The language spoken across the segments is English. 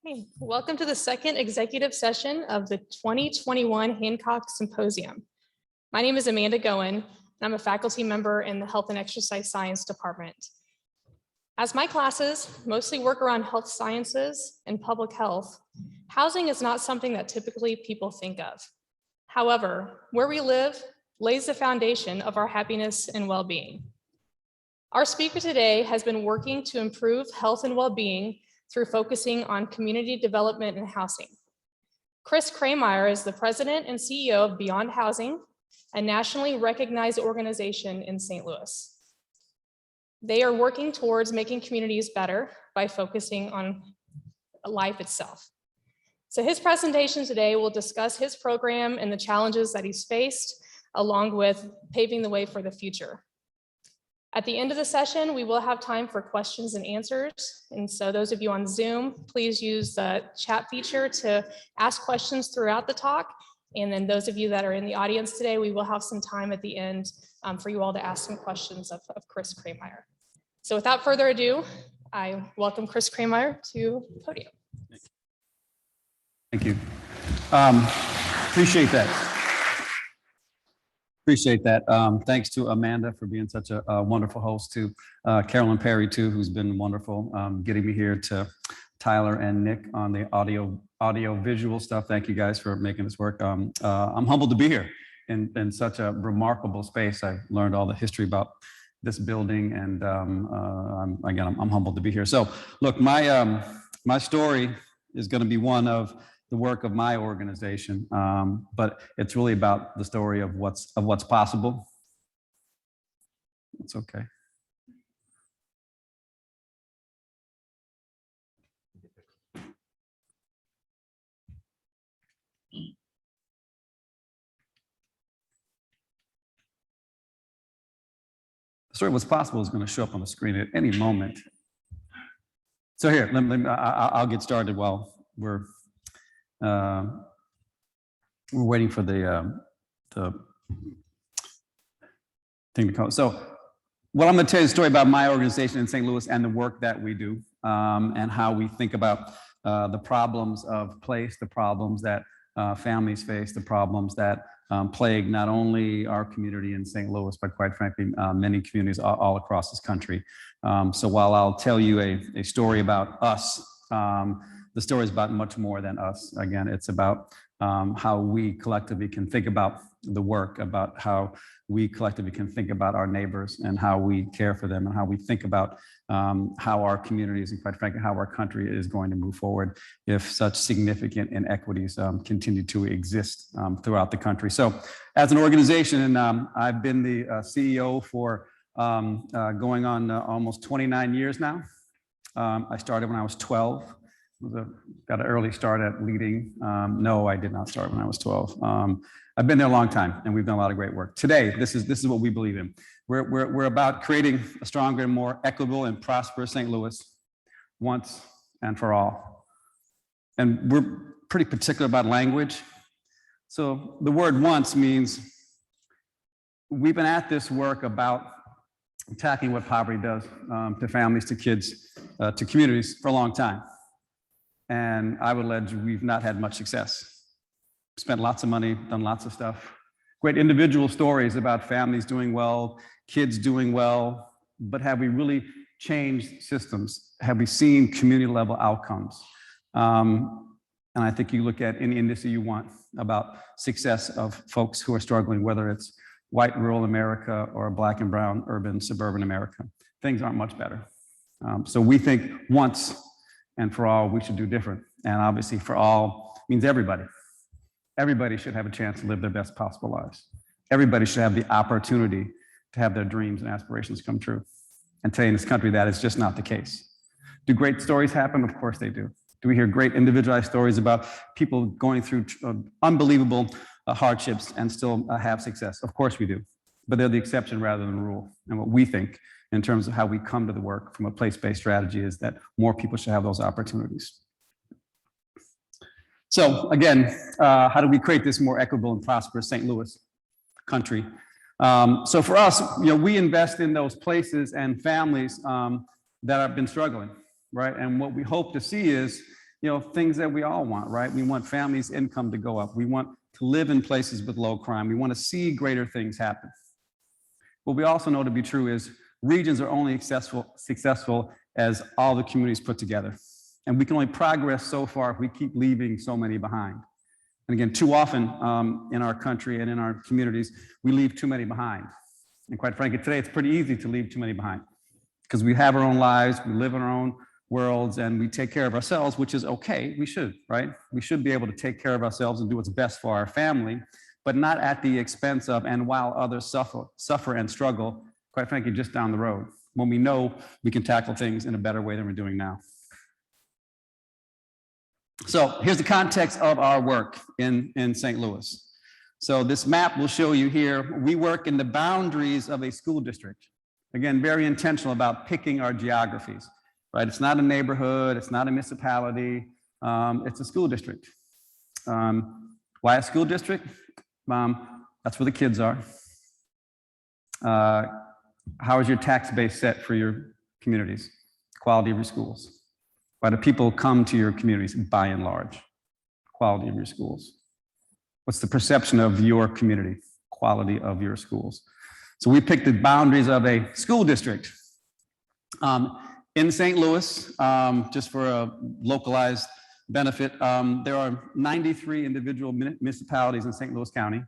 Hey, welcome to the second executive session of the 2021 Hancock Symposium. My name is Amanda Goen, and I'm a faculty member in the Health and Exercise Science Department. As my classes mostly work around health sciences and public health, housing is not something that typically people think of. However, where we live lays the foundation of our happiness and well-being. Our speaker today has been working to improve health and well-being through focusing on community development and housing. Chris Krehmeyer is the president and CEO of Beyond Housing, a nationally recognized organization in St. Louis. They are working towards making communities better by focusing on life itself. So his presentation today will discuss his program and the challenges that he's faced, along with paving the way for the future. At the end of the session, we will have time for questions and answers. And so those of you on Zoom, please use the chat feature to ask questions throughout the talk. And then those of you that are in the audience today, we will have some time at the end for you all to ask some questions of Chris Krehmeyer. So without further ado, I welcome Chris Krehmeyer to the podium. Thank you. Appreciate that. Appreciate that. Thanks to Amanda for being such a wonderful host, to Carolyn Perry too, who's been wonderful getting me here, to Tyler and Nick on the audio visual stuff. Thank you guys for making this work. I'm humbled to be here in such a remarkable space. I've learned all the history about this building, and I'm humbled to be here. So look, my story is going to be one of the work of my organization, but it's really about the story of what's possible. It's okay. The story of what's possible is going to show up on the screen at any moment. So here, I'll get started while we're waiting for the thing to come. So what I'm going to tell you is a story about my organization in St. Louis and the work that we do, and how we think about the problems of place, the problems that families face, the problems that plague not only our community in St. Louis, but quite frankly, many communities all across this country. So while I'll tell you a story about us, the story is about much more than us. Again, it's about how we collectively can think about the work, about how we collectively can think about our neighbors and how we care for them, and how we think about how our communities and quite frankly, how our country is going to move forward if such significant inequities continue to exist throughout the country. So as an organization, and I've been the CEO for going on almost 29 years now. I started when I was 12. Got an early start at leading. No, I did not start when I was 12. I've been there a long time, and we've done a lot of great work. Today, this is what we believe in. We're about creating a stronger and more equitable and prosperous St. Louis once and for all. And we're pretty particular about language. So the word once means we've been at this work about attacking what poverty does to families, to kids, to communities for a long time. And I would allege we've not had much success. Spent lots of money, done lots of stuff. Great individual stories about families doing well, kids doing well, but have we really changed systems? Have we seen community level outcomes? And I think you look at any industry you want about success of folks who are struggling, whether it's white rural America or black and brown urban suburban America, things aren't much better. So we think once and for all, we should do different. And obviously for all means everybody. Everybody should have a chance to live their best possible lives. Everybody should have the opportunity to have their dreams and aspirations come true. And today in this country, that is just not the case. Do great stories happen? Of course they do. Do we hear great individualized stories about people going through unbelievable hardships and still have success? Of course we do. But they're the exception rather than the rule. And what we think in terms of how we come to the work from a place-based strategy is that more people should have those opportunities. So again, how do we create this more equitable and prosperous St. Louis country? So for us, we invest in those places and families that have been struggling, right? And what we hope to see is things that we all want, right? We want families' income to go up. We want to live in places with low crime. We want to see greater things happen. What we also know to be true is regions are only successful as all the communities put together. And we can only progress so far if we keep leaving so many behind. And again, too often in our country and in our communities, we leave too many behind. And quite frankly, today it's pretty easy to leave too many behind because we have our own lives, we live in our own worlds, and we take care of ourselves, which is okay. We should, right? We should be able to take care of ourselves and do what's best for our family, but not at the expense of and while others suffer and struggle, quite frankly, just down the road, when we know we can tackle things in a better way than we're doing now. So here's the context of our work in St. Louis. So this map will show you here, we work in the boundaries of a school district. Again, very intentional about picking our geographies, right? It's not a neighborhood, it's not a municipality, it's a school district. Why a school district? That's where the kids are. How is your tax base set for your communities? Quality of your schools. Why do people come to your communities by and large? Quality of your schools. What's the perception of your community? Quality of your schools. So we picked the boundaries of a school district. In St. Louis, just for a localized benefit, there are 93 individual municipalities in St. Louis County.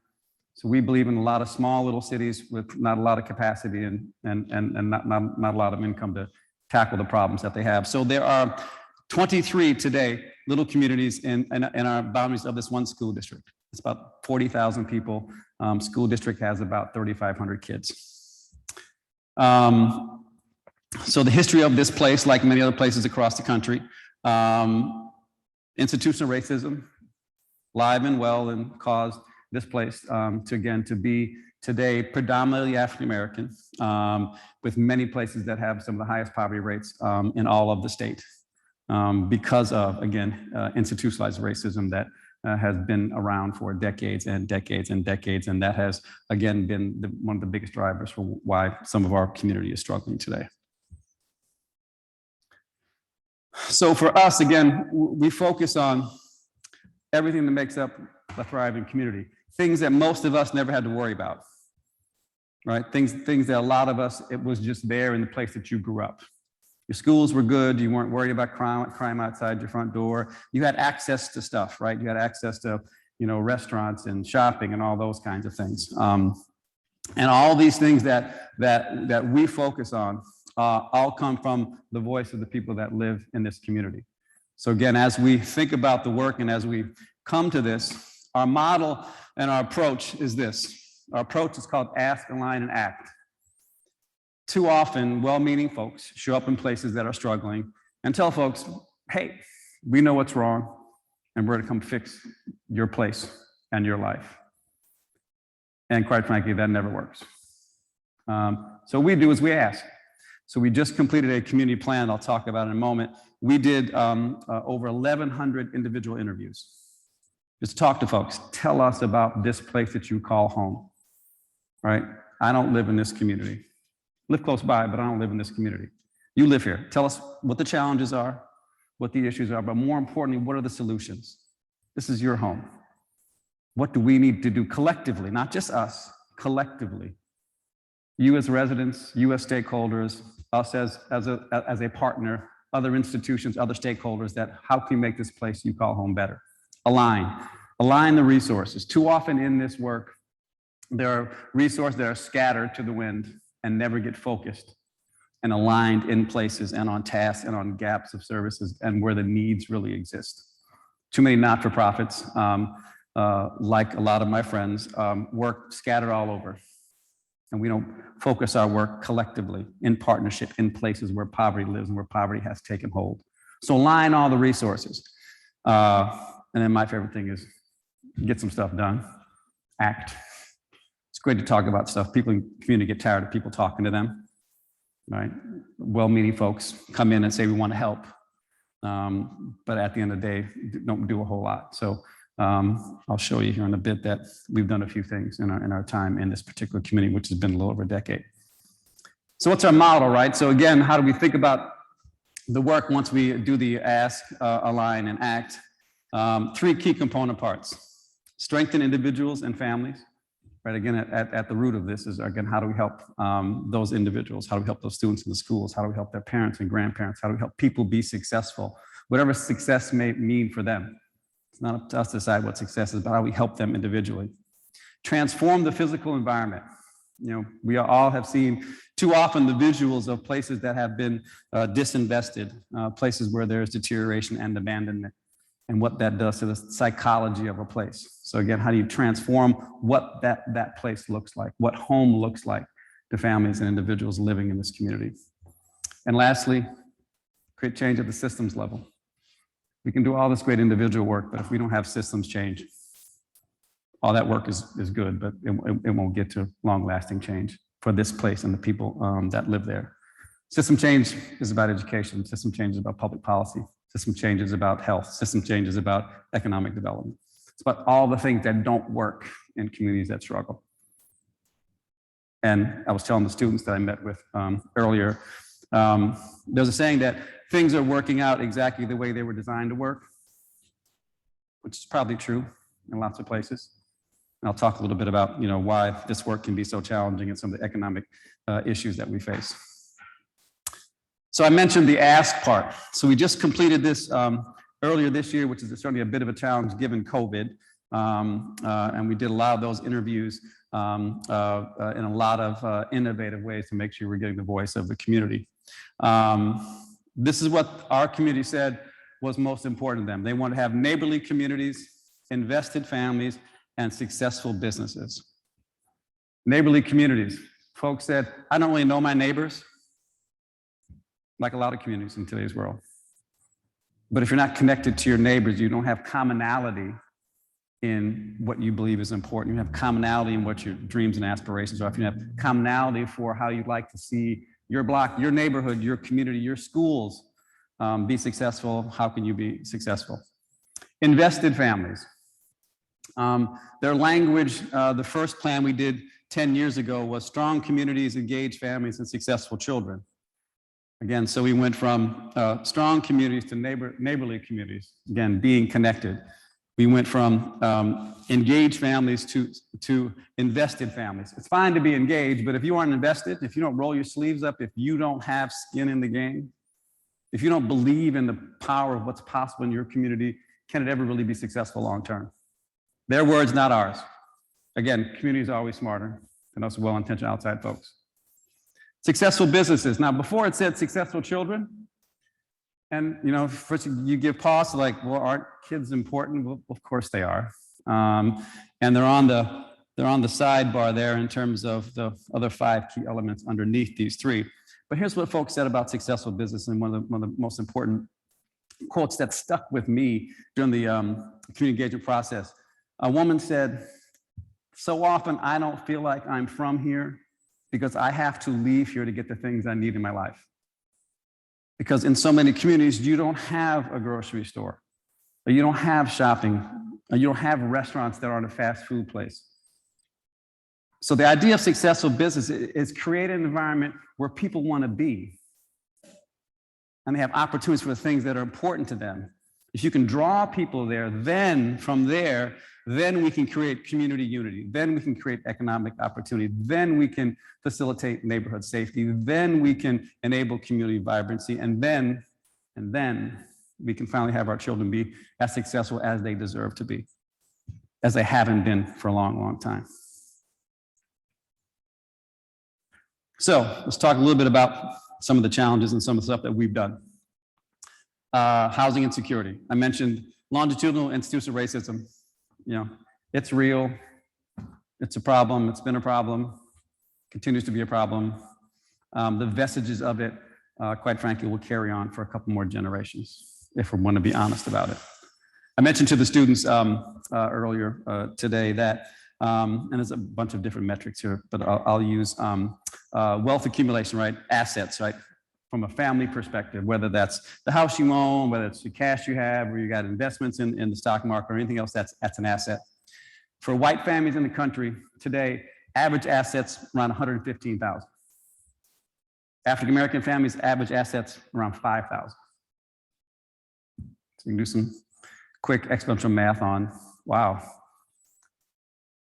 So we believe in a lot of small little cities with not a lot of capacity and not a lot of income to tackle the problems that they have. So there are 23 today little communities in our boundaries of this one school district. It's about 40,000 people. School district has about 3,500 kids. So the history of this place, like many other places across the country, institutional racism, live and well, and caused this place to be today predominantly African-American, with many places that have some of the highest poverty rates in all of the state, because of, again, institutionalized racism that has been around for decades and decades and decades, and that has, again, been one of the biggest drivers for why some of our community is struggling today. So for us, again, we focus on everything that makes up a thriving community, things that most of us never had to worry about, right? Things that a lot of us, it was just there in the place that you grew up. Your schools were good. You weren't worried about crime outside your front door. You had access to stuff, right? You had access to, restaurants and shopping and all those kinds of things. And all these things that we focus on all come from the voice of the people that live in this community. So again, as we think about the work and as we come to this, our model and our approach is this. Our approach is called ask, align, and act. Too often, well-meaning folks show up in places that are struggling and tell folks, hey, we know what's wrong and we're gonna come fix your place and your life. And quite frankly, that never works. So what we do is we ask. So we just completed a community plan I'll talk about in a moment. We did over 1,100 individual interviews. Just talk to folks, tell us about this place that you call home, right? I don't live in this community. Live close by, but I don't live in this community. You live here. Tell us what the challenges are, what the issues are, but more importantly, what are the solutions? This is your home. What do we need to do collectively, not just us, collectively? You as residents, you as stakeholders, us as a partner, other institutions, other stakeholders, that how can we make this place you call home better? Align the resources. Too often in this work, there are resources that are scattered to the wind and never get focused and aligned in places and on tasks and on gaps of services and where the needs really exist. Too many not-for-profits, like a lot of my friends, work scattered all over. And we don't focus our work collectively in partnership in places where poverty lives and where poverty has taken hold. So align all the resources. And then my favorite thing is get some stuff done, act. It's great to talk about stuff. People in the community get tired of people talking to them, right? Well-meaning folks come in and say, we want to help. But at the end of the day, don't do a whole lot. So I'll show you here in a bit that we've done a few things in our time in this particular community, which has been a little over a decade. So what's our model, right? So again, how do we think about the work, once we do the ask, align, and act, three key component parts: strengthen individuals and families. Right, again, at the root of this is, again, how do we help those individuals? How do we help those students in the schools? How do we help their parents and grandparents? How do we help people be successful? Whatever success may mean for them. It's not up to us to decide what success is, but how we help them individually. Transform the physical environment. You know, we all have seen too often the visuals of places that have been disinvested, places where there's deterioration and abandonment, and what that does to the psychology of a place. So again, how do you transform what that place looks like, what home looks like to families and individuals living in this community? And lastly, create change at the systems level. We can do all this great individual work, but if we don't have systems change, all that work is good, but it won't get to long-lasting change for this place and the people that live there. System change is about education. System change is about public policy. System change is about health. System change is about economic development. It's about all the things that don't work in communities that struggle. And I was telling the students that I met with earlier, there's a saying that things are working out exactly the way they were designed to work, which is probably true in lots of places. And I'll talk a little bit about, you know, why this work can be so challenging and some of the economic issues that we face. So I mentioned the ask part. So we just completed this earlier this year, which is certainly a bit of a challenge given COVID. And we did a lot of those interviews in a lot of innovative ways to make sure we're getting the voice of the community. This is what our community said was most important to them. They want to have neighborly communities, invested families, and successful businesses. Neighborly communities. Folks said, I don't really know my neighbors, like a lot of communities in today's world. But if you're not connected to your neighbors, you don't have commonality in what you believe is important. You have commonality in what your dreams and aspirations are. If you have commonality for how you'd like to see your block, your neighborhood, your community, your schools be successful, how can you be successful? Invested families. Their language, the first plan we did 10 years ago was strong communities, engaged families, and successful children. Again, so we went from strong communities to neighborly communities, again, being connected. We went from engaged families to invested families. It's fine to be engaged, but if you aren't invested, if you don't roll your sleeves up, if you don't have skin in the game, if you don't believe in the power of what's possible in your community, can it ever really be successful long-term? Their words, not ours. Again, communities are always smarter than us well-intentioned outside folks. Successful businesses. Now, before it said successful children, and you know, first you give pause, like, well, aren't kids important? Well, of course they are, and they're on the sidebar there in terms of the other 5 key elements underneath these 3. But here's what folks said about successful business, and one of the most important quotes that stuck with me during the community engagement process. A woman said, "So often I don't feel like I'm from here, because I have to leave here to get the things I need in my life. Because in so many communities, you don't have a grocery store, or you don't have shopping, or you don't have restaurants that aren't a fast food place." So the idea of successful business is create an environment where people want to be, and they have opportunities for the things that are important to them. If you can draw people there, then from there, then we can create community unity. Then we can create economic opportunity. Then we can facilitate neighborhood safety. Then we can enable community vibrancy. And then we can finally have our children be as successful as they deserve to be, as they haven't been for a long, long time. So let's talk a little bit about some of the challenges and some of the stuff that we've done. Housing insecurity. I mentioned longitudinal institutional racism. You know, it's real. It's a problem. It's been a problem. Continues to be a problem. The vestiges of it, quite frankly, will carry on for a couple more generations, if we want to be honest about it. I mentioned to the students earlier today that, and there's a bunch of different metrics here, but I'll use wealth accumulation, right? Assets, right? From a family perspective, whether that's the house you own, whether it's the cash you have, or you got investments in the stock market or anything else, that's an asset. For white families in the country today, average assets around $115,000. African-American families, average assets around 5,000. So you can do some quick exponential math on, wow.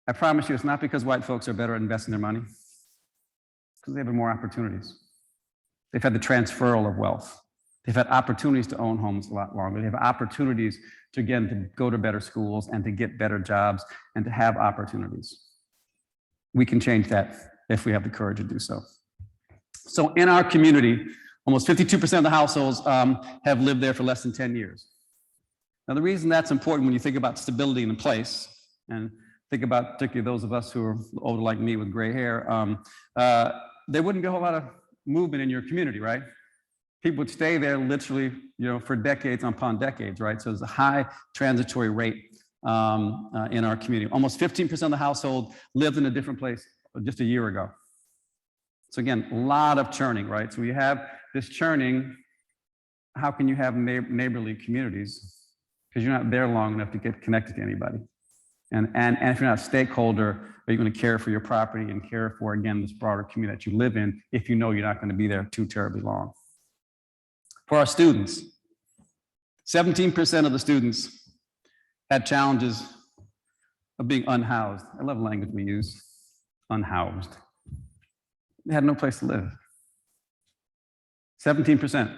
I promise you, it's not because white folks are better at investing their money, because they have more opportunities. They've had the transferal of wealth. They've had opportunities to own homes a lot longer. They have opportunities to, again, to go to better schools and to get better jobs and to have opportunities. We can change that if we have the courage to do so. So in our community, almost 52% of the households have lived there for less than 10 years. Now, the reason that's important when you think about stability in a place, and think about particularly those of us who are older like me with gray hair, there wouldn't be a whole lot of movement in your community, right? People would stay there literally, for decades upon decades, right? So there's a high transitory rate in our community. Almost 15% of the household lived in a different place just a year ago. So again, a lot of churning, right? So you have this churning. How can you have neighborly communities? Because you're not there long enough to get connected to anybody. And if you're not a stakeholder, are you going to care for your property and care for, again, this broader community that you live in if you know you're not going to be there too terribly long? For our students, 17% of the students had challenges of being unhoused. I love the language we use, unhoused. They had no place to live. 17%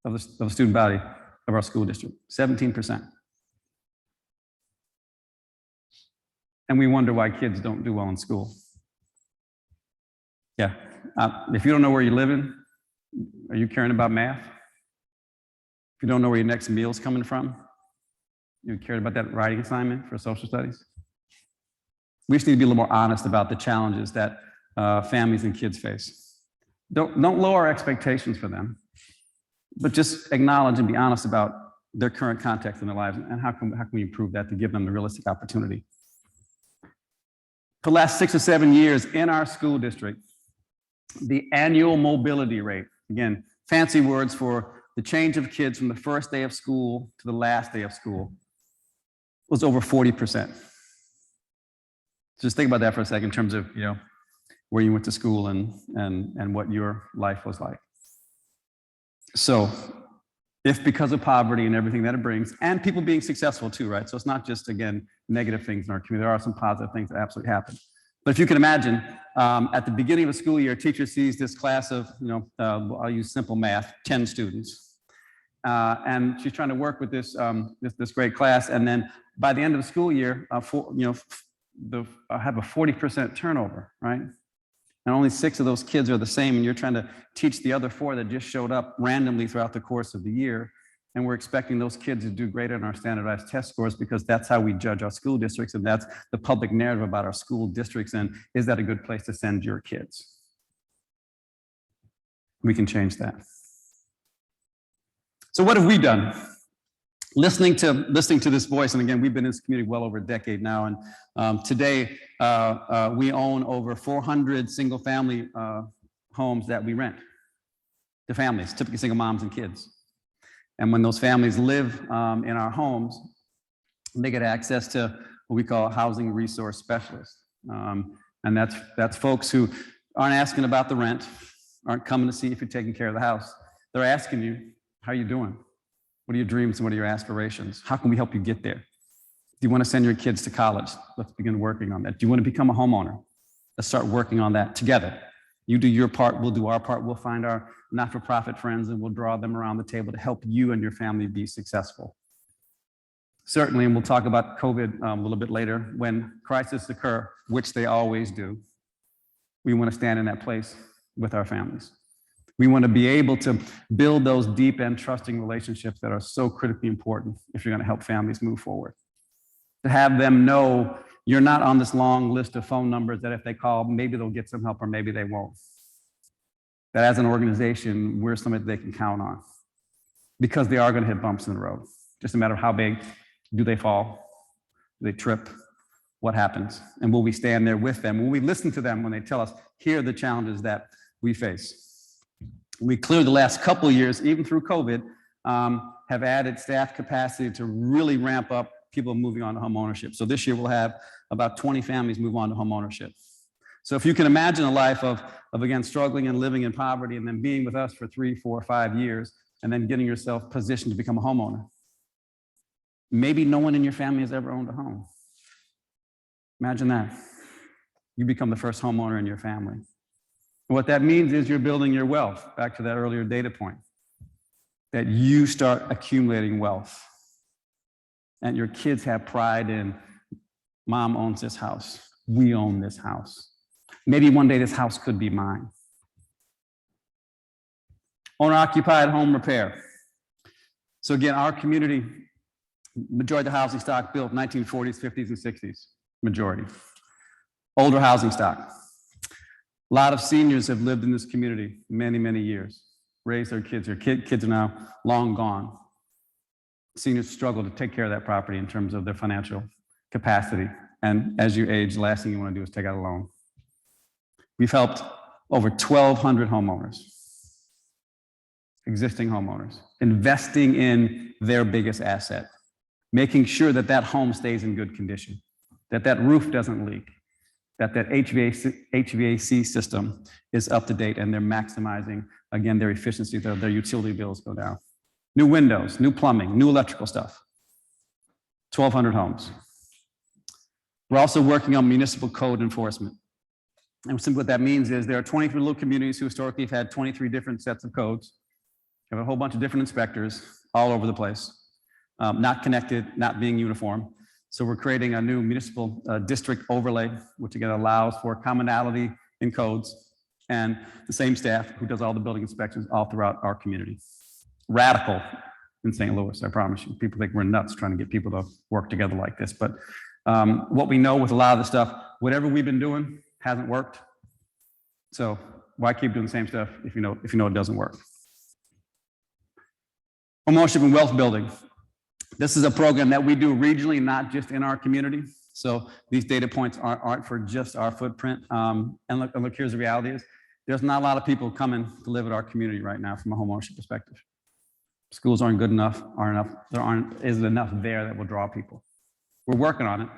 of the student body of our school district, 17%. And we wonder why kids don't do well in school. Yeah, if you don't know where you're living, are you caring about math? If you don't know where your next meal's coming from, you cared about that writing assignment for social studies? We just need to be a little more honest about the challenges that families and kids face. Don't lower expectations for them, but just acknowledge and be honest about their current context in their lives and how can we improve that to give them the realistic opportunity. For the last 6 or 7 years in our school district, the annual mobility rate, again, fancy words for the change of kids from the first day of school to the last day of school, was over 40%. Just think about that for a second in terms of, where you went to school and what your life was like. So if because of poverty and everything that it brings, and people being successful too, right? So it's not just, again, negative things in our community. There are some positive things that absolutely happen. But if you can imagine, at the beginning of a school year, a teacher sees this class of, I'll use simple math, 10 students. And she's trying to work with this great class. And then by the end of the school year, have a 40% turnover, right? And only 6 of those kids are the same, and you're trying to teach the other 4 that just showed up randomly throughout the course of the year. And we're expecting those kids to do great on our standardized test scores because that's how we judge our school districts, and that's the public narrative about our school districts. And is that a good place to send your kids? We can change that. So what have we done? Listening to this voice, and again, we've been in this community well over a decade now, and today we own over 400 single-family homes that we rent to families, typically single moms and kids. And when those families live in our homes, they get access to what we call a housing resource specialist, and that's folks who aren't asking about the rent, aren't coming to see if you're taking care of the house. They're asking you, how are you doing? What are your dreams and what are your aspirations? How can we help you get there? Do you want to send your kids to college? Let's begin working on that. Do you want to become a homeowner? Let's start working on that together. You do your part, we'll do our part. We'll find our not-for-profit friends and we'll draw them around the table to help you and your family be successful. Certainly, and we'll talk about COVID a little bit later, when crises occur, which they always do, we want to stand in that place with our families. We want to be able to build those deep and trusting relationships that are so critically important if you're going to help families move forward. To have them know you're not on this long list of phone numbers that if they call, maybe they'll get some help or maybe they won't. That as an organization, we're somebody they can count on because they are going to hit bumps in the road. Just a matter of how big. Do they fall? Do they trip? What happens? And will we stand there with them? Will we listen to them when they tell us, here are the challenges that we face? We clearly, the last couple of years, even through COVID, have added staff capacity to really ramp up people moving on to homeownership. So this year we'll have about 20 families move on to homeownership. So if you can imagine a life of again, struggling and living in poverty and then being with us for 3, 4, 5 years and then getting yourself positioned to become a homeowner. Maybe no one in your family has ever owned a home. Imagine that. You become the first homeowner in your family. What that means is you're building your wealth, back to that earlier data point, that you start accumulating wealth. And your kids have pride in, mom owns this house, we own this house. Maybe one day this house could be mine. Owner-occupied home repair. So again, our community, majority of the housing stock built 1940s, 50s, and 60s, majority. Older housing stock. A lot of seniors have lived in this community many, many years, raised their kids. Their kids are now long gone. Seniors struggle to take care of that property in terms of their financial capacity. And as you age, the last thing you want to do is take out a loan. We've helped over 1,200 homeowners, existing homeowners, investing in their biggest asset, making sure that that home stays in good condition, that that roof doesn't leak, that that HVAC system is up to date and they're maximizing, again, their efficiency, their utility bills go down. New windows, new plumbing, new electrical stuff. 1,200 homes. We're also working on municipal code enforcement. And simply what that means is there are 23 little communities who historically have had 23 different sets of codes. We have a whole bunch of different inspectors all over the place, not connected, not being uniform. So we're creating a new municipal district overlay, which again allows for commonality in codes and the same staff who does all the building inspections all throughout our community. Radical in St. Louis, I promise you. People think we're nuts trying to get people to work together like this. But what we know with a lot of the stuff, whatever we've been doing hasn't worked. So why keep doing the same stuff if you know it doesn't work? Homeownership and wealth building. This is a program that we do regionally, not just in our community. So these data points aren't for just our footprint. And look, here's the reality is, there's not a lot of people coming to live at our community right now from a homeownership perspective. Schools aren't good enough, isn't enough there that will draw people. We're working on it,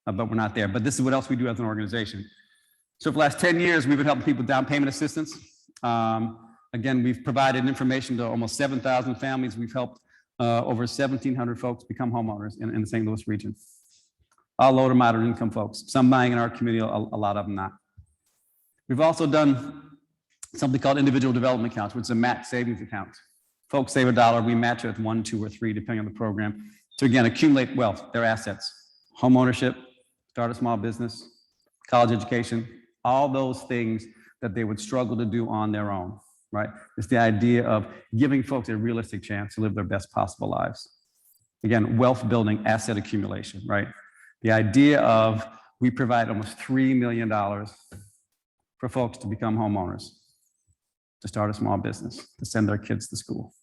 but we're not there. But this is what else we do as an organization. So for the last 10 years, we've been helping people with down payment assistance. Again, we've provided information to almost 7,000 families. We've helped over 1,700 folks become homeowners in the St. Louis region. All low to moderate income folks, some buying in our community, a lot of them not. We've also done something called individual development accounts, which is a match savings account. Folks save $1, we match it with 1, 2, or 3, depending on the program, to again accumulate wealth, their assets, home ownership, start a small business, college education, all those things that they would struggle to do on their own, right? It's the idea of giving folks a realistic chance to live their best possible lives. Again, wealth building, asset accumulation, right? The idea of we provide almost $3 million for folks to become homeowners, to start a small business, to send their kids to school.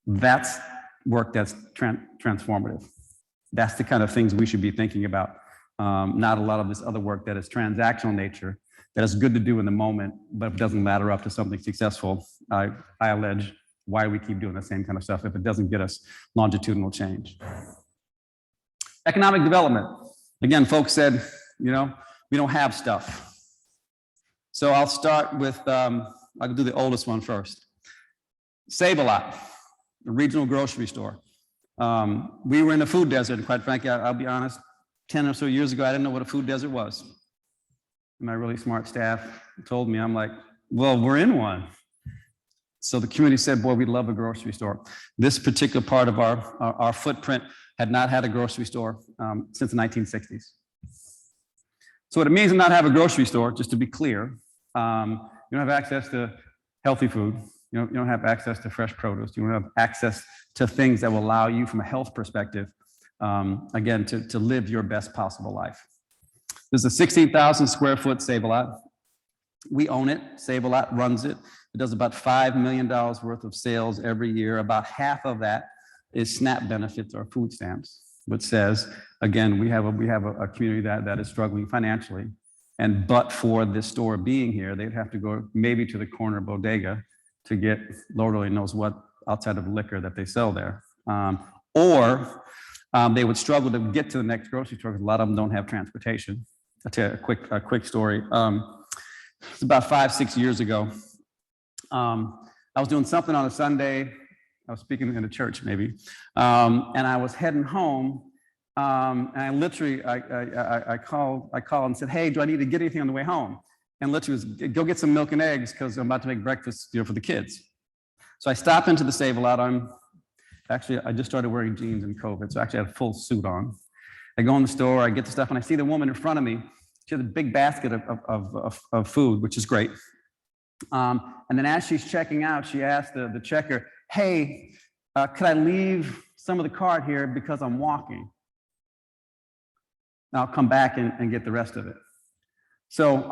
That's work that's transformative. That's the kind of things we should be thinking about. Not a lot of this other work that is transactional nature, that is good to do in the moment, but if it doesn't ladder up to something successful, I allege why we keep doing the same kind of stuff if it doesn't get us longitudinal change. Economic development. Again, folks said, we don't have stuff. So I'll start with, I'll do the oldest one first. Save-A-Lot, a regional grocery store. We were in a food desert, and quite frankly, I'll be honest, 10 or so years ago, I didn't know what a food desert was. My really smart staff told me, I'm like, well, we're in one. So the community said, boy, we'd love a grocery store. This particular part of our footprint had not had a grocery store since the 1960s. So what it means to not have a grocery store, just to be clear, you don't have access to healthy food. You don't have access to fresh produce. You don't have access to things that will allow you from a health perspective, again, to live your best possible life. There's a 16,000 square foot Save-A-Lot. We own it. Save-A-Lot runs it. It does about $5 million worth of sales every year. About half of that is SNAP benefits or food stamps, which says, again, we have a community that is struggling financially. And but for this store being here, they'd have to go maybe to the corner bodega to get Lord only knows what outside of liquor that they sell there. Or they would struggle to get to the next grocery store because a lot of them don't have transportation. I'll tell you a quick story. It's about 5-6 years ago. I was doing something on a Sunday. I was speaking in a church maybe, and I was heading home. And I literally, I called and said, "Hey, do I need to get anything on the way home?" And literally was, "Go get some milk and eggs because I'm about to make breakfast, for the kids." So I stop into the Save-A-Lot. I just started wearing jeans in COVID, so actually I had a full suit on. I go in the store, I get the stuff, and I see the woman in front of me. She has a big basket of food, which is great. And then as she's checking out, she asked the checker, "Hey, could I leave some of the cart here because I'm walking? I'll come back and get the rest of it." So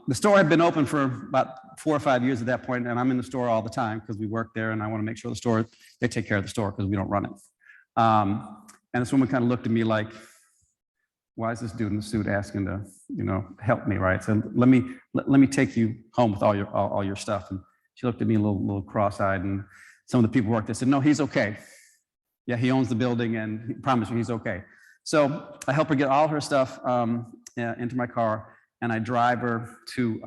the store had been open for about 4 or 5 years at that point, and I'm in the store all the time because we work there, and I want to make sure they take care of the store because we don't run it. And this woman kind of looked at me like, "Why is this dude in the suit asking to, help me, right? So let me take you home with all your stuff." And she looked at me a little cross-eyed, and some of the people worked there said, "No, he's okay. Yeah, he owns the building, and he promised me he's okay." So I help her get all her stuff into my car, and I drive her to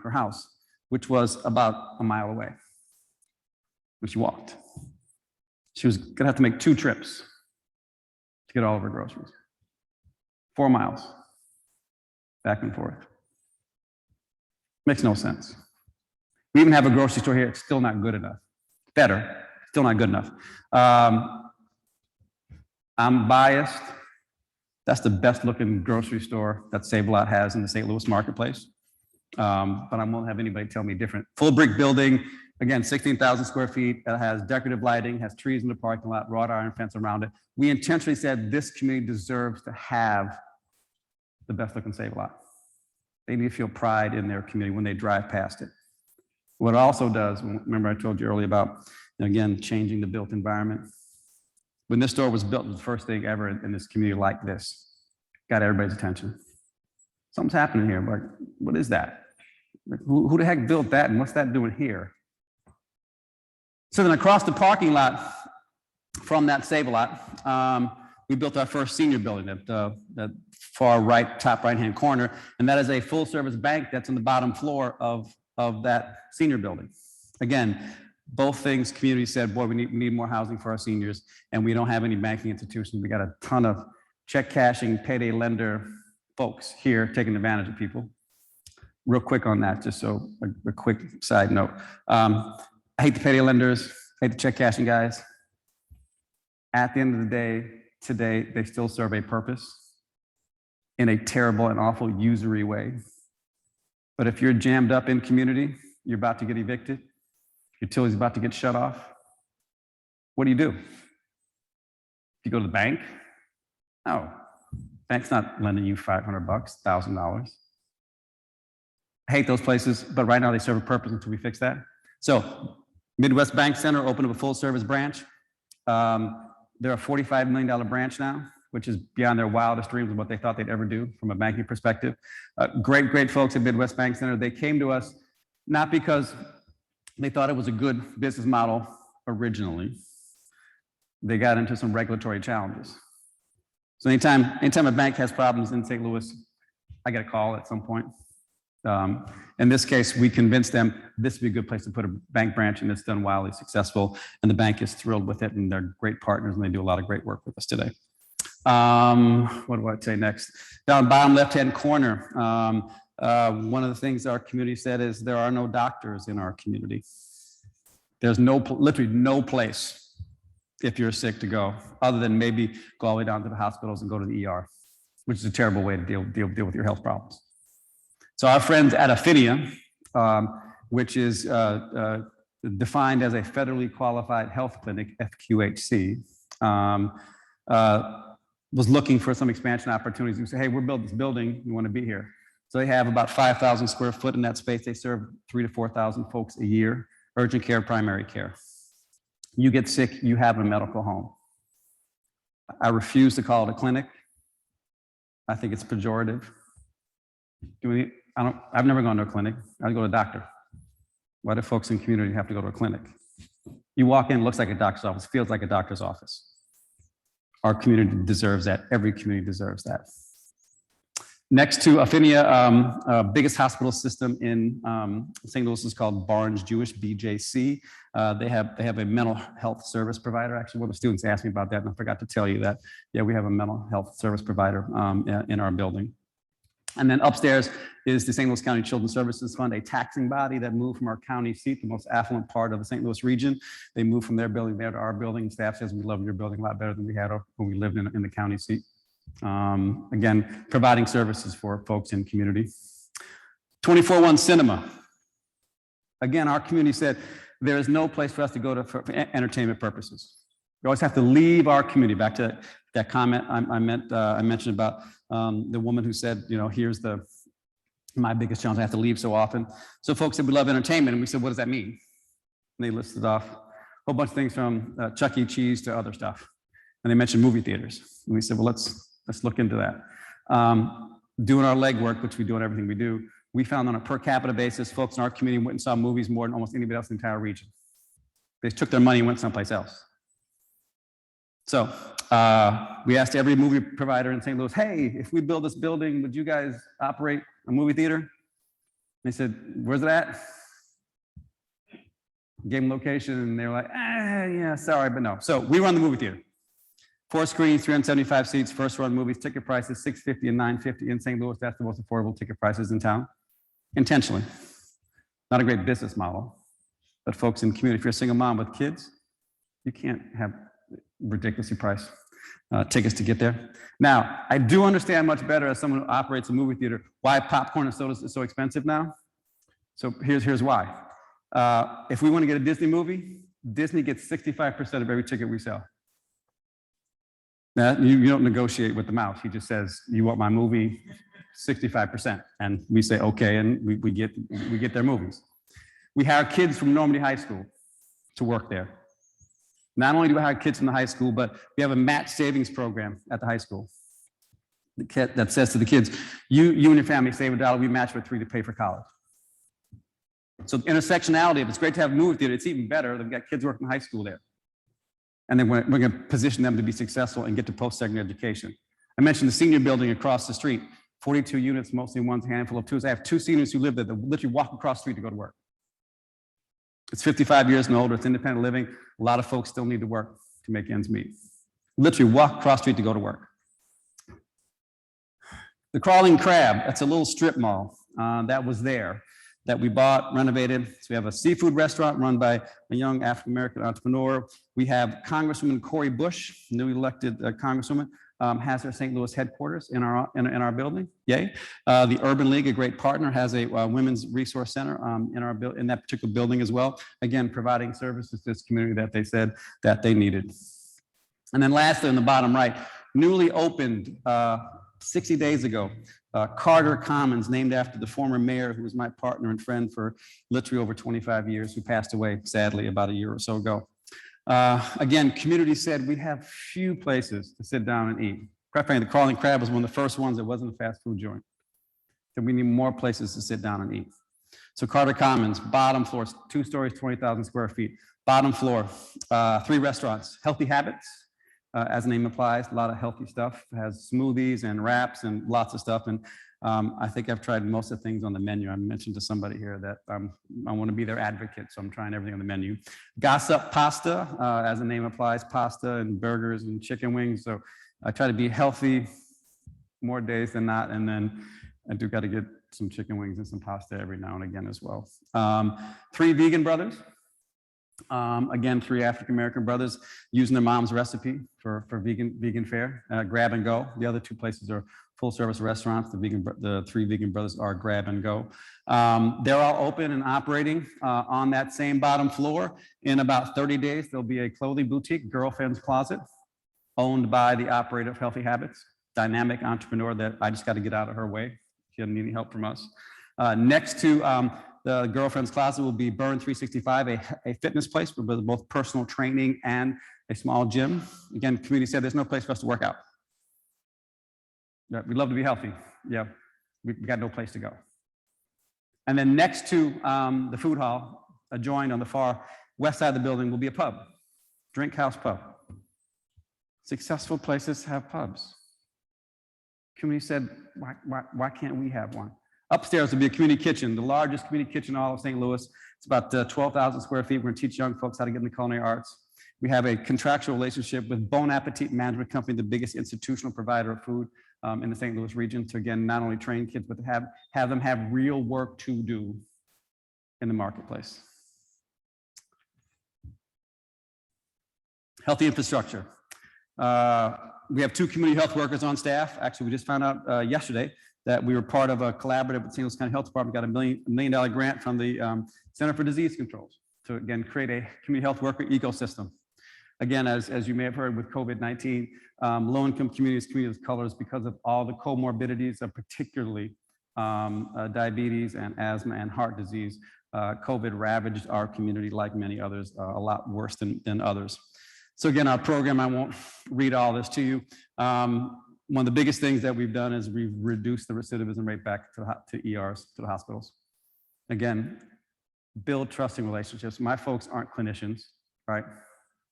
her house, which was about a mile away. When she walked, she was gonna have to make 2 trips to get all of her groceries. 4 miles, back and forth. Makes no sense. We even have a grocery store here. It's still not good enough. Better, still not good enough. I'm biased. That's the best looking grocery store that Save-A-Lot has in the St. Louis marketplace. But I won't have anybody tell me different. Full brick building, again, 16,000 square feet. It has decorative lighting, has trees in the parking lot, wrought iron fence around it. We intentionally said this community deserves to have the best looking Save-A-Lot. They need to feel pride in their community when they drive past it. What it also does, remember I told you earlier about, again, changing the built environment. When this store was built, it was the first thing ever in this community like this. Got everybody's attention. Something's happening here, but what is that? Who the heck built that, and what's that doing here? So then across the parking lot from that Save-A-Lot, we built our first senior building at that far right, top right-hand corner, and that is a full-service bank that's on the bottom floor of that senior building. Again, both things, community said, boy, we need more housing for our seniors, and we don't have any banking institutions. We got a ton of check cashing, payday lender folks here taking advantage of people. Real quick on that, just so a quick side note. I hate the payday lenders, hate the check cashing guys. At the end of the day, today, they still serve a purpose in a terrible and awful usury way. But if you're jammed up in community, you're about to get evicted, utilities about to get shut off, what do? You go to the bank? No, bank's not lending you $500, $1,000. I hate those places, but right now they serve a purpose until we fix that. So Midwest Bank Center opened up a full service branch. They're a $45 million branch now, which is beyond their wildest dreams of what they thought they'd ever do from a banking perspective. Great folks at Midwest Bank Center. They came to us not because they thought it was a good business model originally. They got into some regulatory challenges. So anytime a bank has problems in St. Louis, I get a call at some point. In this case, we convinced them this would be a good place to put a bank branch, and it's done wildly successful. And the bank is thrilled with it, and they're great partners, and they do a lot of great work with us today. What do I say next? Down bottom left-hand corner, one of the things our community said is there are no doctors in our community. There's literally no place if you're sick to go, other than maybe go all the way down to the hospitals and go to the ER, which is a terrible way to deal with your health problems. So our friends at Affinia, which is defined as a federally qualified health clinic, FQHC, was looking for some expansion opportunities. We said, hey, we're building this building, we want to be here. So they have about 5,000 square foot in that space. They serve 3,000 to 4,000 folks a year, urgent care, primary care. You get sick, you have a medical home. I refuse to call it a clinic. I think it's pejorative. I've never gone to a clinic. I go to a doctor. Why do folks in community have to go to a clinic? You walk in, it looks like a doctor's office, feels like a doctor's office. Our community deserves that. Every community deserves that. Next to Affinia, biggest hospital system in St. Louis is called Barnes Jewish, BJC. They have a mental health service provider. Actually, one of the students asked me about that, and I forgot to tell you that. Yeah, we have a mental health service provider in our building. And then upstairs is the St. Louis County Children's Services Fund, a taxing body that moved from our county seat, the most affluent part of the St. Louis region. They moved from their building there to our building. Staff says we love your building a lot better than we had when we lived in the county seat. Again, providing services for folks in community. 24/1 cinema. Again, our community said there is no place for us to go to for entertainment purposes. We always have to leave our community. Back to that comment I mentioned about the woman who said, you know, here's my biggest challenge, I have to leave so often. So folks said we love entertainment, and we said, what does that mean? And they listed off a whole bunch of things from Chuck E. Cheese to other stuff. And they mentioned movie theaters. And we said, well, let's look into that. Doing our legwork, which we do on everything we do, we found on a per capita basis, folks in our community went and saw movies more than almost anybody else in the entire region. They took their money and went someplace else. So we asked every movie provider in St. Louis, hey, if we build this building, would you guys operate a movie theater? They said, where's it at? Gave them location, and they were like, yeah, sorry, but no. So we run the movie theater. 4 screens, 375 seats, first run movies, ticket prices $6.50 and $9.50 in St. Louis. That's the most affordable ticket prices in town. Intentionally. Not a great business model, but folks in the community, if you're a single mom with kids, you can't have ridiculously priced tickets to get there. Now, I do understand much better as someone who operates a movie theater why popcorn and sodas is so expensive now. So here's why. If we want to get a Disney movie, Disney gets 65% of every ticket we sell. Now, you don't negotiate with the mouse. He just says, you want my movie, 65%. And we say, okay, and we get their movies. We hire kids from Normandy High School to work there. Not only do we hire kids from the high school, but we have a match savings program at the high school that says to the kids, you and your family save $1, we match with $3 to pay for college. So intersectionality, if it's great to have a movie theater, it's even better that we've got kids working in high school there. And then we're going to position them to be successful and get to post-secondary education. I mentioned the senior building across the street, 42 units, mostly one handful of twos. I have 2 seniors who live there that literally walk across the street to go to work. It's 55 years and older, it's independent living. A lot of folks still need to work to make ends meet. Literally walk across the street to go to work. The Crawling Crab, that's a little strip mall that was there, that we bought, renovated. So we have a seafood restaurant run by a young African-American entrepreneur. We have Congresswoman Cori Bush, newly elected Congresswoman, has her St. Louis headquarters in our building. Yay. The Urban League, a great partner, has a women's resource center in that particular building as well. Again, providing services to this community that they said that they needed. And then lastly, in the bottom right, newly opened 60 days ago, Carter Commons, named after the former mayor who was my partner and friend for literally over 25 years, who passed away, sadly, about a year or so ago. Again, community said we have few places to sit down and eat. Quite frankly, the Crawling Crab was one of the first ones that wasn't a fast food joint. So we need more places to sit down and eat. So Carter Commons, bottom floor, 2 stories, 20,000 square feet. Bottom floor, 3 restaurants, Healthy Habits. As the name implies, a lot of healthy stuff. It has smoothies and wraps and lots of stuff. And I think I've tried most of the things on the menu. I mentioned to somebody here that I want to be their advocate, so I'm trying everything on the menu. Gossip Pasta, as the name implies, pasta and burgers and chicken wings. So I try to be healthy more days than not. And then I do got to get some chicken wings and some pasta every now and again as well. 3 vegan brothers. Again, 3 African-American brothers using their mom's recipe for vegan fare, grab and go. The other 2 places are full service restaurants. The 3 vegan brothers are grab and go. They're all open and operating on that same bottom floor. In about 30 days, there'll be a clothing boutique, Girlfriend's Closet, owned by the operator of Healthy Habits, dynamic entrepreneur that I just got to get out of her way. She doesn't need any help from us. Next to the Girlfriend's Closet will be Burn 365, a fitness place with both personal training and a small gym. Again, community said there's no place for us to work out. Yeah, we'd love to be healthy. Yeah, we got no place to go. And then next to the food hall, adjoined on the far west side of the building, will be a pub, Drink House Pub. Successful places have pubs. Community said, why can't we have one? Upstairs will be a community kitchen, the largest community kitchen in all of St. Louis. It's about 12,000 square feet. We're going to teach young folks how to get in the culinary arts. We have a contractual relationship with Bon Appetit Management Company, the biggest institutional provider of food in the St. Louis region, to again, not only train kids, but to have them have real work to do in the marketplace. Healthy infrastructure. We have 2 community health workers on staff. Actually, we just found out yesterday that we were part of a collaborative with St. Louis County Health Department, got a $1 million grant from the Center for Disease Control to, again, create a community health worker ecosystem. Again, as you may have heard with COVID-19, low-income communities, communities of colors, because of all the comorbidities of particularly diabetes and asthma and heart disease, COVID ravaged our community like many others, a lot worse than others. So again, our program, I won't read all this to you. One of the biggest things that we've done is we've reduced the recidivism rate back to ERs, to the hospitals. Again, build trusting relationships. My folks aren't clinicians, right?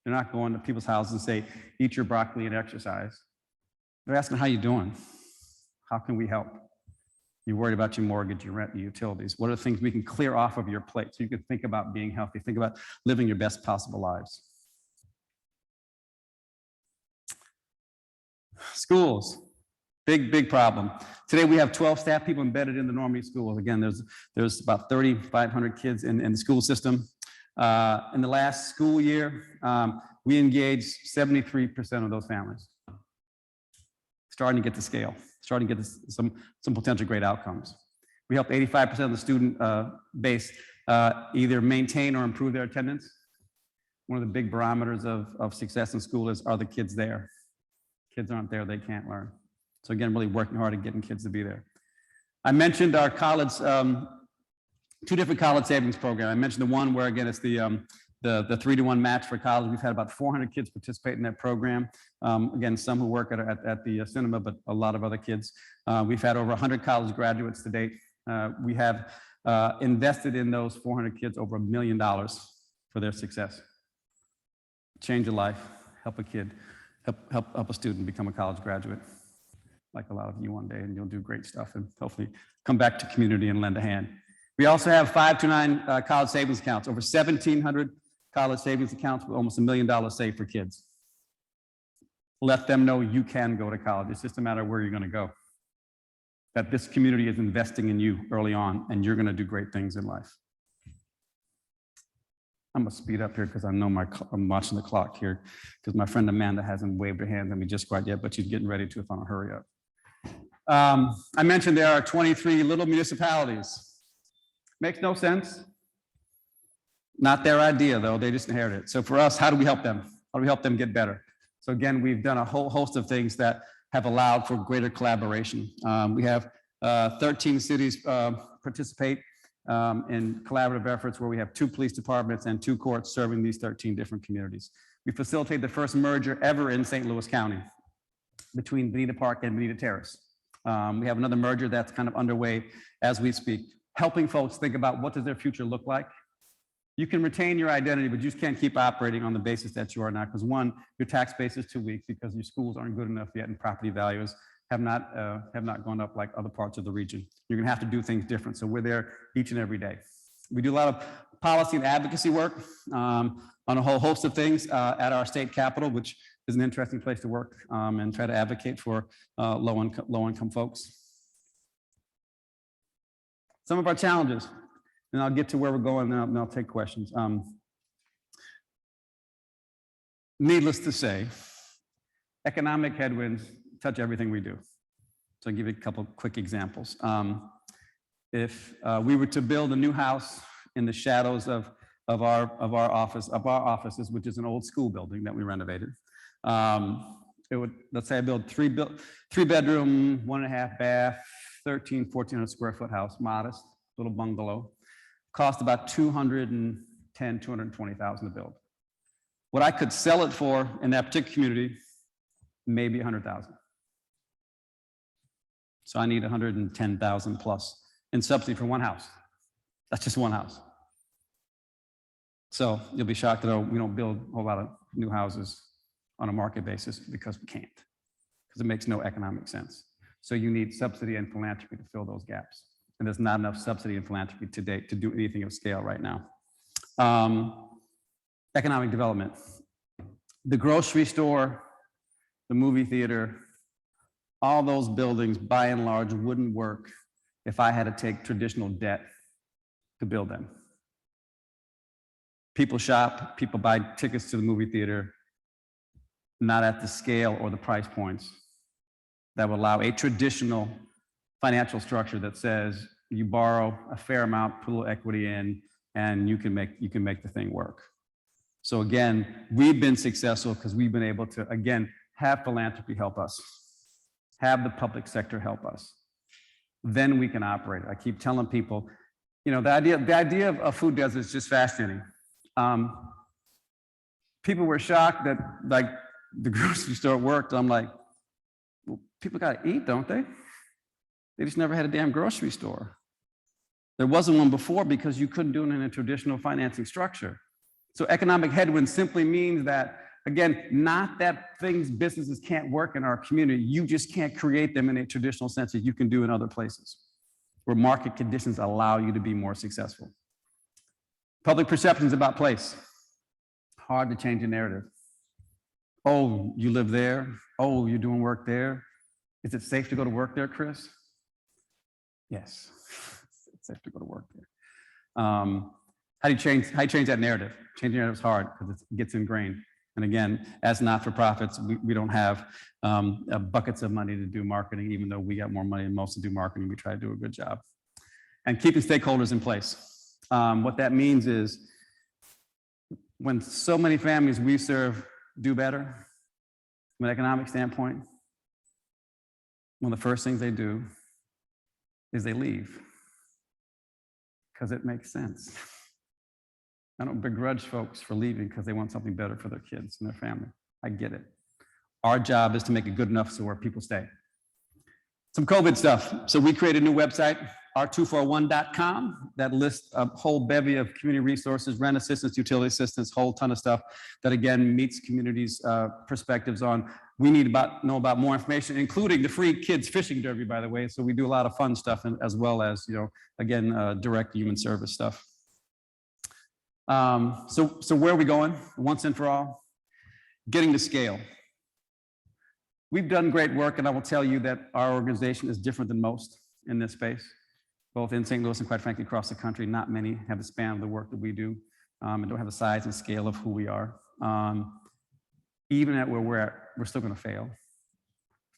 They're not going to people's houses and say, eat your broccoli and exercise. They're asking, how you doing? How can we help? You're worried about your mortgage, your rent, your utilities. What are the things we can clear off of your plate so you can think about being healthy, think about living your best possible lives? Schools, big problem. Today we have 12 staff people embedded in the Normandy schools. Again, there's about 3,500 kids in the school system. In the last school year, we engaged 73% of those families. Starting to get to scale, starting to get some potential great outcomes. We helped 85% of the student base either maintain or improve their attendance. One of the big barometers of success in school is, are the kids there? Kids aren't there, they can't learn. So again, really working hard at getting kids to be there. I mentioned our college, 2 different college savings programs. I mentioned the one where, again, it's the 3-to-1 match for college. We've had about 400 kids participate in that program. Again, some who work at the cinema, but a lot of other kids. We've had over 100 college graduates to date. We have invested in those 400 kids over $1 million for their success. Change a life, help a kid. Help a student become a college graduate, like a lot of you one day, and you'll do great stuff and hopefully come back to community and lend a hand. We also have 5 to 9 college savings accounts, over 1,700 college savings accounts with almost $1 million saved for kids. Let them know you can go to college. It's just a matter of where you're going to go. That this community is investing in you early on, and you're going to do great things in life. I'm gonna speed up here because I know I'm watching the clock here because my friend Amanda hasn't waved her hand at me just quite yet, but she's getting ready to if I don't hurry up. I mentioned there are 23 little municipalities. Makes no sense. Not their idea though, they just inherited it. So for us, how do we help them? How do we help them get better? So again, we've done a whole host of things that have allowed for greater collaboration. We have 13 cities participate in collaborative efforts where we have 2 police departments and 2 courts serving these 13 different communities. We facilitated the first merger ever in St. Louis County between Bonita Park and Bonita Terrace. We have another merger that's kind of underway as we speak, helping folks think about what does their future look like. You can retain your identity, but you just can't keep operating on the basis that you are not, because 1, your tax base is too weak because your schools aren't good enough yet and property values have not gone up like other parts of the region. You're gonna have to do things different. So we're there each and every day. We do a lot of policy and advocacy work on a whole host of things at our state capitol, which is an interesting place to work and try to advocate for low-income folks. Some of our challenges, and I'll get to where we're going, and I'll take questions. Needless to say, economic headwinds touch everything we do. So I'll give you a couple quick examples. If we were to build a new house in the shadows of our offices, which is an old school building that we renovated, it would, let's say I build 3 bedroom, 1.5 bath, 1,400 square foot house, modest little bungalow, cost about $220,000 to build. What I could sell it for in that particular community, maybe $100,000. So I need $110,000 plus in subsidy for one house. That's just one house. So you'll be shocked to know we don't build a whole lot of new houses on a market basis because we can't, because it makes no economic sense. So you need subsidy and philanthropy to fill those gaps. And there's not enough subsidy and philanthropy to date to do anything of scale right now. Economic development. The grocery store, the movie theater, all those buildings by and large wouldn't work if I had to take traditional debt to build them. People shop, people buy tickets to the movie theater, not at the scale or the price points that would allow a traditional financial structure that says you borrow a fair amount, put a little equity in, and you can make the thing work. So again, we've been successful because we've been able to, again, have philanthropy help us, have the public sector help us. Then we can operate. I keep telling people, you know, the idea of food deserts is just fascinating. People were shocked that like the grocery store worked. I'm like, well, people got to eat, don't they? They just never had a damn grocery store. There wasn't one before because you couldn't do it in a traditional financing structure. So economic headwinds simply means that, again, not that businesses can't work in our community, you just can't create them in a traditional sense that you can do in other places where market conditions allow you to be more successful. Public perceptions about place. Hard to change a narrative. Oh, you live there? Oh, you're doing work there? Is it safe to go to work there, Chris? Yes, it's safe to go to work there. How do you change that narrative? Changing narrative is hard because it gets ingrained. And again, as not-for-profits, we don't have buckets of money to do marketing, even though we got more money than most to do marketing. We try to do a good job. And keeping stakeholders in place. What that means is when so many families we serve do better from an economic standpoint, one of the first things they do is they leave because it makes sense. I don't begrudge folks for leaving because they want something better for their kids and their family. I get it. Our job is to make it good enough so where people stay. Some COVID stuff. So we created a new website, r241.com, that lists a whole bevy of community resources, rent assistance, utility assistance, whole ton of stuff that again meets communities' perspectives on. We need to know about more information, including the free kids fishing derby, by the way. So we do a lot of fun stuff, as well as, you know, again, direct human service stuff. So where are we going once and for all? Getting to scale. We've done great work, and I will tell you that our organization is different than most in this space, both in St. Louis and quite frankly across the country. Not many have the span of the work that we do, and don't have the size and scale of who we are. Even at where we're at, we're still going to fail.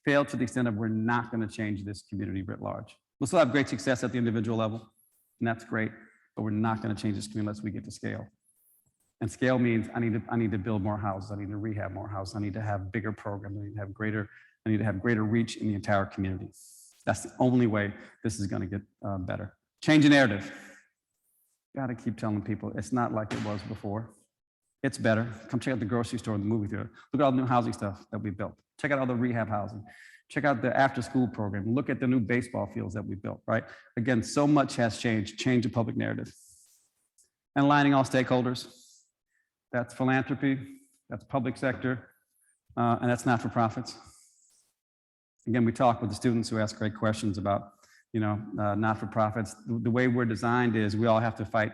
Fail to the extent of we're not going to change this community writ large. We'll still have great success at the individual level, and that's great. But we're not going to change this community unless we get to scale. And scale means I need to build more houses. I need to rehab more houses. I need to have bigger programs. I need to have greater reach in the entire community. That's the only way this is going to get better. Change the narrative. Got to keep telling people it's not like it was before. It's better. Come check out the grocery store and the movie theater. Look at all the new housing stuff that we built. Check out all the rehab housing. Check out the after-school program. Look at the new baseball fields that we built, right? Again, so much has changed. Change the public narrative. And aligning all stakeholders. That's philanthropy, that's public sector, and that's not-for-profits. Again, we talk with the students who ask great questions about, you know, not-for-profits. The way we're designed is we all have to fight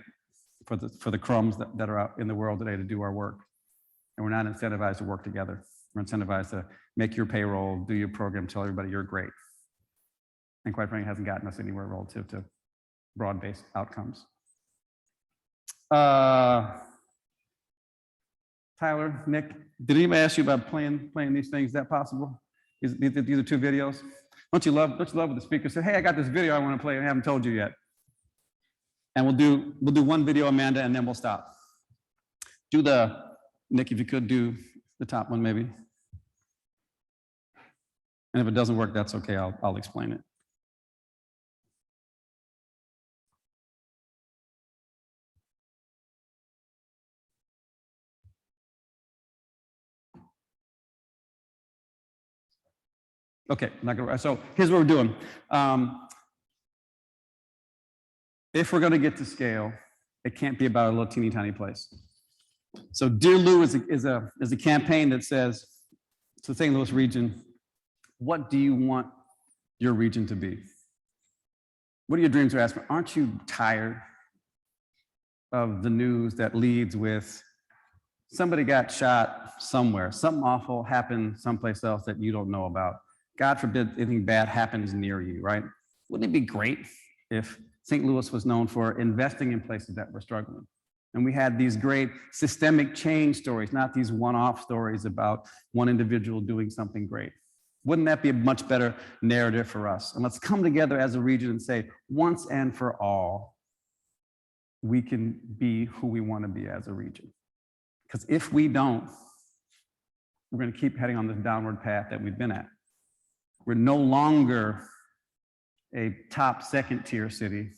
for the crumbs that are out in the world today to do our work. And we're not incentivized to work together. We're incentivized to make your payroll, do your program, tell everybody you're great. And quite frankly, it hasn't gotten us anywhere relative to broad-based outcomes. Tyler, Nick, did anybody ask you about playing these things? Is that possible? These are two videos. Don't you love what the speaker said? Hey, I got this video I want to play and I haven't told you yet. And we'll do one video, Amanda, and then we'll stop. Nick, if you could do the top one, maybe. And if it doesn't work, that's okay. I'll explain it. Okay, so here's what we're doing. If we're going to get to scale, it can't be about a little teeny tiny place. So Dear Lou is a campaign that says to the St. Louis region, what do you want your region to be? What are your dreams are asking? Aren't you tired of the news that leads with somebody got shot somewhere, something awful happened someplace else that you don't know about? God forbid anything bad happens near you, right? Wouldn't it be great if St. Louis was known for investing in places that were struggling? And we had these great systemic change stories, not these one-off stories about one individual doing something great. Wouldn't that be a much better narrative for us? And let's come together as a region and say, once and for all, we can be who we want to be as a region. Because if we don't, we're going to keep heading on this downward path that we've been at. We're no longer a top second-tier city.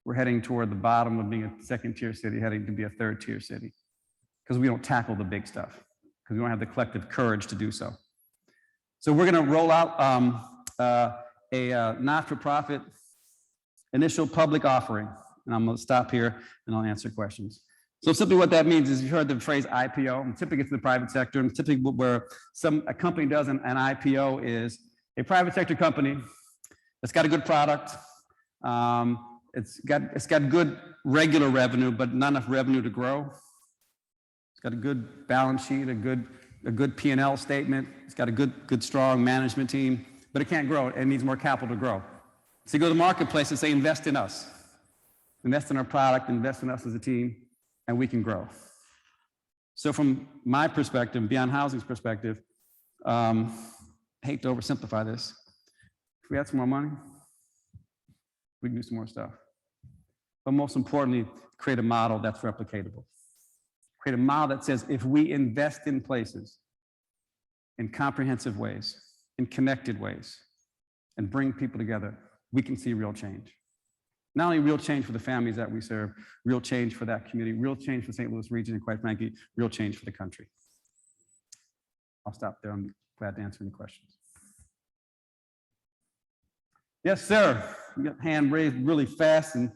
We're heading toward the bottom of being a second-tier city, heading to be a third-tier city, because we don't tackle the big stuff, because we don't have the collective courage to do so. So we're going to roll out a not-for-profit initial public offering, and I'm going to stop here and I'll answer questions. So simply what that means is you've heard the phrase IPO, and typically it's the private sector, and typically where a company does an IPO is a private sector company that's got a good product. It's got good regular revenue, but not enough revenue to grow. It's got a good balance sheet, a good P&L statement. It's got a good strong management team, but it can't grow. It needs more capital to grow. So you go to the marketplace and say, invest in us. Invest in our product, invest in us as a team, and we can grow. So from my perspective, Beyond Housing's perspective, I hate to oversimplify this. If we had some more money, we can do some more stuff. But most importantly, create a model that's replicatable. Create a model that says if we invest in places in comprehensive ways, in connected ways, and bring people together, we can see real change. Not only real change for the families that we serve, real change for that community, real change for the St. Louis region, and quite frankly, real change for the country. I'll stop there. I'm glad to answer any questions. Yes, sir. You got hand raised really fast, and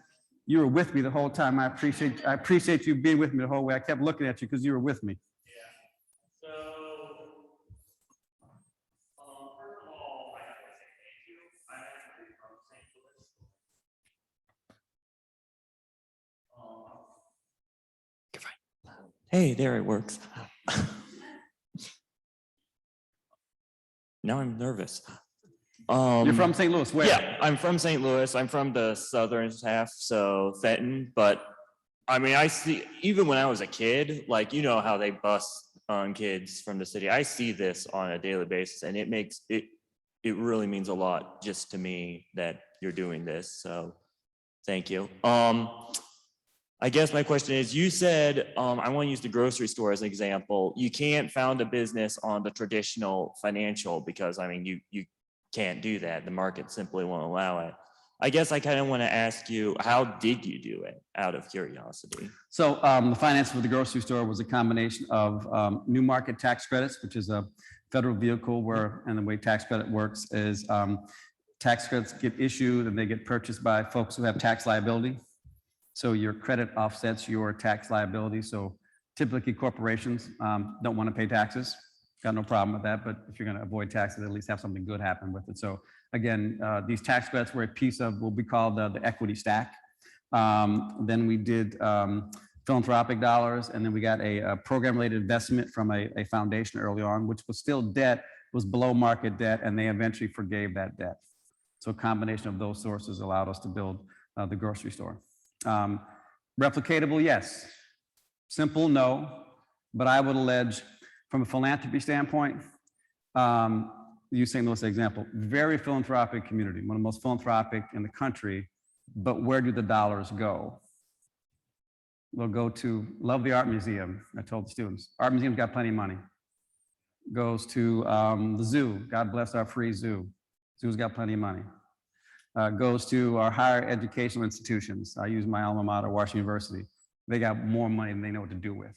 you were with me the whole time. I appreciate you being with me the whole way. I kept looking at you because you were with me. Yeah. So, first of all, I have to say thank you. I'm actually from St. Louis. Hey, there it works. Now I'm nervous. You're from St. Louis, where? Yeah, I'm from St. Louis. I'm from the southern half, so Fenton. But I mean, I see, even when I was a kid, like, you know how they bust on kids from the city. I see this on a daily basis, and it really means a lot just to me that you're doing this. So thank you. I guess my question is, you said, I want to use the grocery store as an example. You can't found a business on the traditional financial because, I mean, you can't do that. The market simply won't allow it. I guess I kind of want to ask you, how did you do it, out of curiosity? So the finance for the grocery store was a combination of new market tax credits, which is a federal vehicle where, and the way tax credit works is tax credits get issued and they get purchased by folks who have tax liability. So your credit offsets your tax liability. So typically corporations don't want to pay taxes. Got no problem with that, but if you're going to avoid taxes, at least have something good happen with it. So again, these tax credits were a piece of what we call the equity stack. Then we did philanthropic dollars, and then we got a program-related investment from a foundation early on, which was still debt, was below market debt, and they eventually forgave that debt. So a combination of those sources allowed us to build the grocery store. Replicatable, yes. Simple, no. But I would allege, from a philanthropy standpoint, use St. Louis as an example, very philanthropic community, one of the most philanthropic in the country, but where do the dollars go? They'll go to, love the art museum, I told the students. Art museum's got plenty of money. Goes to the zoo, God bless our free zoo. Zoo's got plenty of money. Goes to our higher educational institutions. I use my alma mater, Washington University. They got more money than they know what to do with,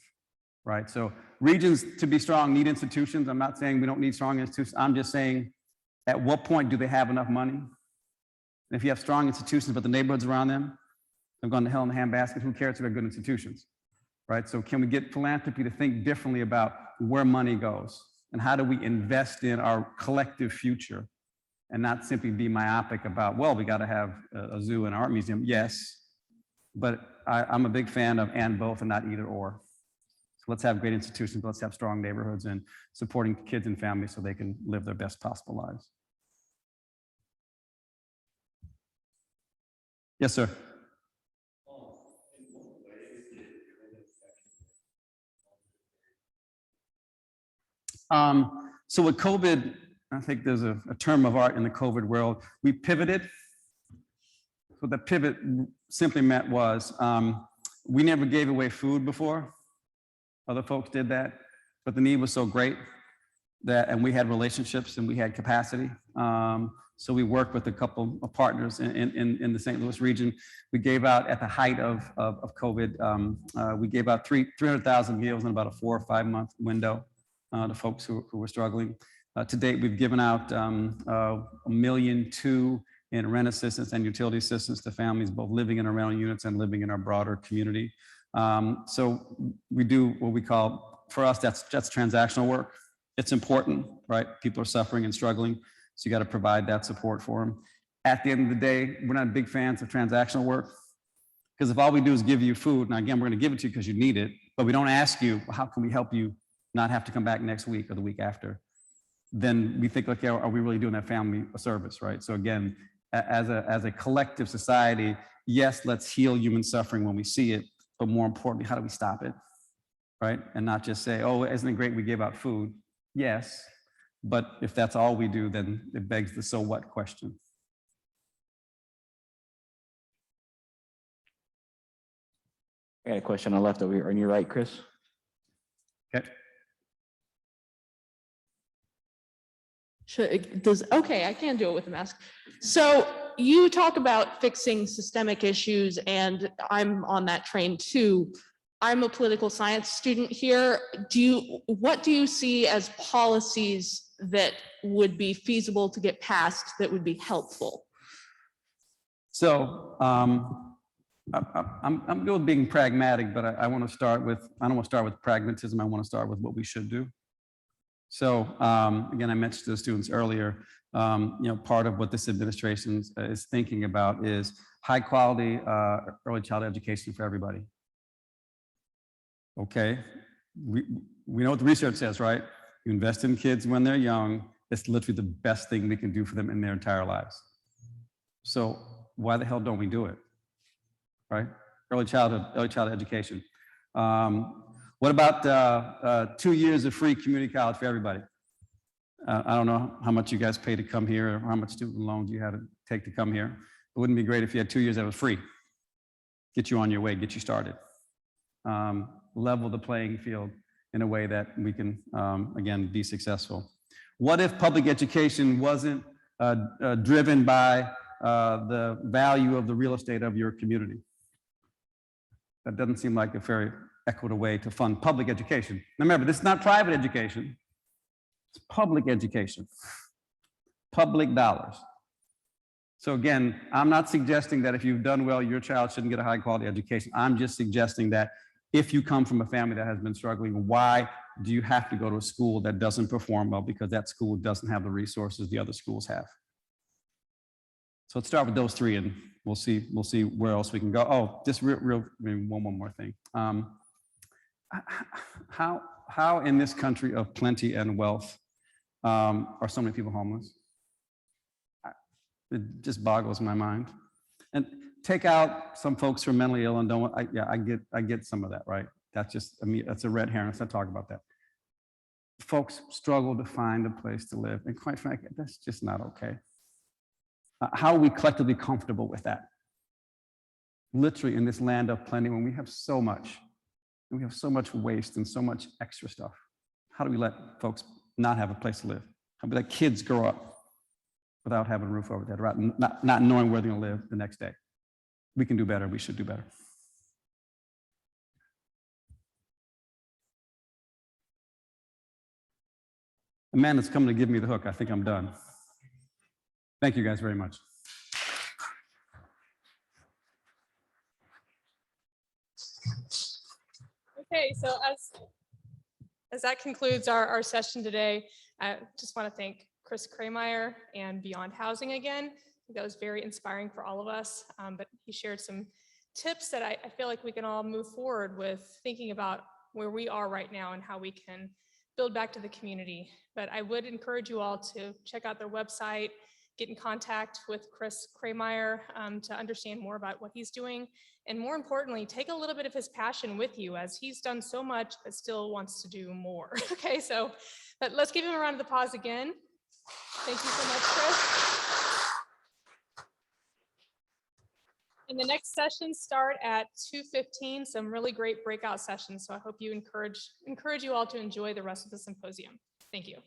right? So regions, to be strong, need institutions. I'm not saying we don't need strong institutions. I'm just saying, at what point do they have enough money? And if you have strong institutions, but the neighborhoods around them have gone to hell in the handbasket, who cares if they're good institutions, right? So can we get philanthropy to think differently about where money goes? And how do we invest in our collective future and not simply be myopic about, well, we got to have a zoo and art museum. Yes, but I'm a big fan of and both and not either or. So let's have great institutions, let's have strong neighborhoods and supporting kids and families so they can live their best possible lives. Yes, sir. So with COVID, I think there's a term of art in the COVID world. We pivoted. So the pivot simply meant was we never gave away food before. Other folks did that, but the need was so great that, and we had relationships and we had capacity. So we worked with a couple of partners in the St. Louis region. We gave out at the height of COVID, we gave out 300,000 meals in about a 4 or 5 month window to folks who were struggling. To date, we've given out $1.2 million in rent assistance and utility assistance to families both living in our rental units and living in our broader community. So we do what we call, for us, that's transactional work. It's important, right? People are suffering and struggling, so you got to provide that support for them. At the end of the day, we're not big fans of transactional work, because if all we do is give you food, now again, we're going to give it to you because you need it, but we don't ask you, well, how can we help you not have to come back next week or the week after? Then we think, okay, are we really doing that family a service, right? So again, as a collective society, yes, let's heal human suffering when we see it, but more importantly, how do we stop it, right? And not just say, oh, isn't it great we gave out food? Yes, but if that's all we do, then it begs the so what question. I got a question on the left over here. On your right, Chris. Okay. Okay, I can do it with a mask. So you talk about fixing systemic issues, and I'm on that train too. I'm a political science student here. What do you see as policies that would be feasible to get passed that would be helpful? So I'm good with being pragmatic, but I want to start with, I don't want to start with pragmatism. I want to start with what we should do. So again, I mentioned to the students earlier, part of what this administration is thinking about is high quality early childhood education for everybody. Okay, we know what the research says, right? You invest in kids when they're young, it's literally the best thing we can do for them in their entire lives. So why the hell don't we do it, right? Early childhood education. What about 2 years of free community college for everybody? I don't know how much you guys pay to come here or how much student loans you had to take to come here. It wouldn't be great if you had 2 years that was free. Get you on your way, get you started. Level the playing field in a way that we can, again, be successful. What if public education wasn't driven by the value of the real estate of your community? That doesn't seem like a very equitable way to fund public education. Now remember, this is not private education, it's public education, public dollars. So again, I'm not suggesting that if you've done well, your child shouldn't get a high quality education. I'm just suggesting that if you come from a family that has been struggling, why do you have to go to a school that doesn't perform well? Because that school doesn't have the resources the other schools have. So let's start with those three and we'll see where else we can go. Oh, just one more thing. How in this country of plenty and wealth are so many people homeless? It just boggles my mind. And take out some folks who are mentally ill and don't want, I get some of that, right? That's just, I mean, that's a red herring. Let's not talk about that. Folks struggle to find a place to live. And quite frankly, that's just not okay. How are we collectively comfortable with that? Literally in this land of plenty, when we have so much, and we have so much waste and so much extra stuff. How do we let folks not have a place to live? How do we let kids grow up without having a roof over their head, not knowing where they're gonna live the next day? We can do better, we should do better. The man that's coming to give me the hook, I think I'm done. Thank you guys very much. Okay, so as that concludes our session today, I just want to thank Chris Krehmeyer and Beyond Housing again. I think that was very inspiring for all of us, but he shared some tips that I feel like we can all move forward with thinking about where we are right now and how we can build back to the community. But I would encourage you all to check out their website, get in contact with Chris Krehmeyer to understand more about what he's doing. And more importantly, take a little bit of his passion with you, as he's done so much but still wants to do more. Okay, so but let's give him a round of applause again. Thank you so much, Chris. And the next sessions start at 2:15, some really great breakout sessions. So I hope you encourage you all to enjoy the rest of the symposium. Thank you.